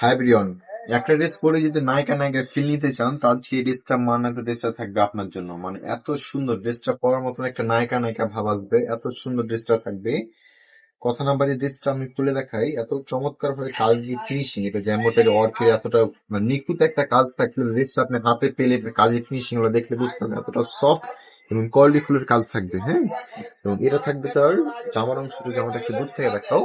হাইব্রিয়ন একটা ড্রেস পরে যদি নায়িকা নায়িকা ফিল নিতে চান তাহলে সেই ড্রেসটা মান্নাতে ড্রেসটা থাকবে আপনার জন্য। মানে এত সুন্দর ড্রেসটা পরার মতন একটা নায়িকা নায়িকা ভাব আসবে, এত সুন্দর ড্রেসটা থাকবে। কথা না বাড়িয়ে ড্রেসটা আমি খুলে দেখাই, এত চমৎকার ভাবে কাজ দিয়ে ফিনিশিং, এটা যেমন ওয়ার্কের এতটা মানে নিখুঁত একটা কাজ থাকলে ড্রেসটা আপনি হাতে পেলে কাজের ফিনিশিং গুলো দেখলে বুঝতে পারবেন এতটা সফট এবং কোয়ালিটি ফুলের কাজ থাকবে। হ্যাঁ, এবং এটা থাকবে তার জামার অংশটা, জামাটা একটু দূর থেকে দেখাও,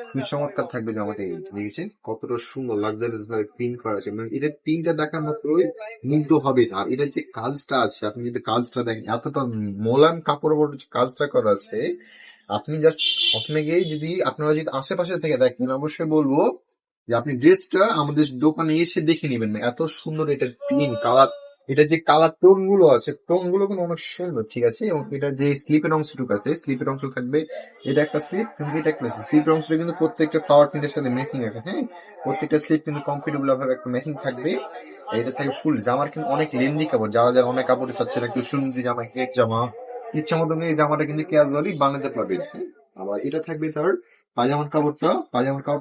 খুবই চমৎকার থাকবে জামাটা। এই দেখেছেন কতটা সুন্দর লাক্সারিয়াস ভাবে প্রিন্ট করা আছে, মানে এটা প্রিন্টটা দেখার মাত্রই মুগ্ধ হবে। আর এটা যে কাজটা আছে, আপনি যদি কাজটা দেখেন এতটা মোলায়েম কাপড়ের উপর যে কাজটা করা আছে, আপনি জাস্ট আপনাকে যদি আপনারা যদি আশেপাশে থেকে দেখেন অবশ্যই বলবো যে আপনি ড্রেসটা আমাদের দোকানে এসে দেখে নেবেন না, এত সুন্দর এটার প্রিন্ট কালার, এটা যে কালার টোন গুলো আছে টোন গুলো কিন্তু অনেক সুন্দর, ঠিক আছে। এবং এটা যে স্লিপের অংশটুকু আছে স্লিপের অংশ থাকবে, এটা একটা স্লিপ এবং এটা একটা স্লিপের অংশটা কিন্তু প্রত্যেকটা ফ্লাওয়ার প্রিন্টের সাথে ম্যাচিং আছে। হ্যাঁ, প্রত্যেকটা স্লিপ কিন্তু কমফোর্টেবল ভাবে একটা ম্যাচিং থাকবে। আর এটা থাকে ফুল জামার কিন্তু অনেক লেন্দি কাপড়, যারা যারা অনেক কাপড় চাচ্ছে না একটু সুন্দর জামা কেক জামা ইচ্ছা মতন এই জামাটা কিন্তু ক্যাজুয়ালি বানাতে পারবেন। আবার এটা থাকবে তার পাজামার কাপড়টা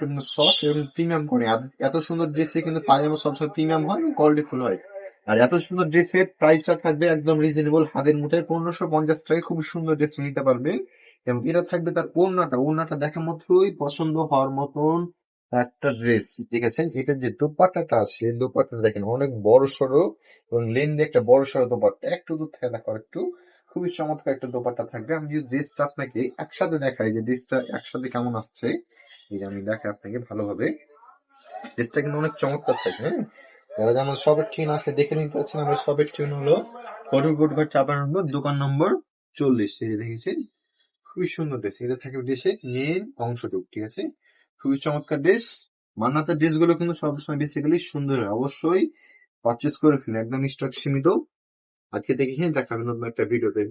কিন্তু সফট এবং প্রিমিয়াম করে। এত সুন্দর ড্রেসে কিন্তু পাজামা সবসময় প্রিমিয়াম হয় এবং কোয়ালিটি ফুল হয়। আর এত সুন্দর ড্রেসের প্রাইসটা থাকবে একদম রিজনেবল, হাতের মুঠে 1550 টাকায় খুব সুন্দর ড্রেস নিতে পারবে। এবং এটা থাকবে তার ওড়নাটা দেখা মাত্রই পছন্দ হওয়ার মতন একটা ড্রেস, ঠিক আছে। এটা যে দোপাট্টাটা আছে দোপাট্টা দেখেন অনেক বড় সড়ো এবং লেন্দি একটা বড় সড়ো দোপাট্টা, একটু দূর থেকে দেখো একটু, খুবই চমৎকার একটা দোপাট্টা থাকবে। আমি যদি ড্রেসটা আপনাকে একসাথে দেখাই যে ড্রেসটা একসাথে কেমন আসছে, এই যে আমি দেখাই আপনাকে ভালোভাবে, ড্রেসটা কিন্তু অনেক চমৎকার থাকবে। হ্যাঁ, যারা যেমন শপের ঠিকানা আছে দেখে নিতে পারছেন, আমার শপের ঠিকানা হলো ফরিদপুর ঘাট চাপা নম্বর দোকান নম্বর 40। এই যে দেখেছেন খুবই সুন্দর ড্রেস, এটা থাকবে ড্রেসের মেন অংশটুকু, ঠিক আছে। খুবই চমৎকার ড্রেস। মান্নাতের ড্রেস গুলো কিন্তু সবসময় বেসিক্যালি সুন্দর হয়, অবশ্যই পারচেস করে ফেলুন, একদম স্টক সীমিত। আজকে দেখে দেখাবেন নতুন একটা ভিডিওতে।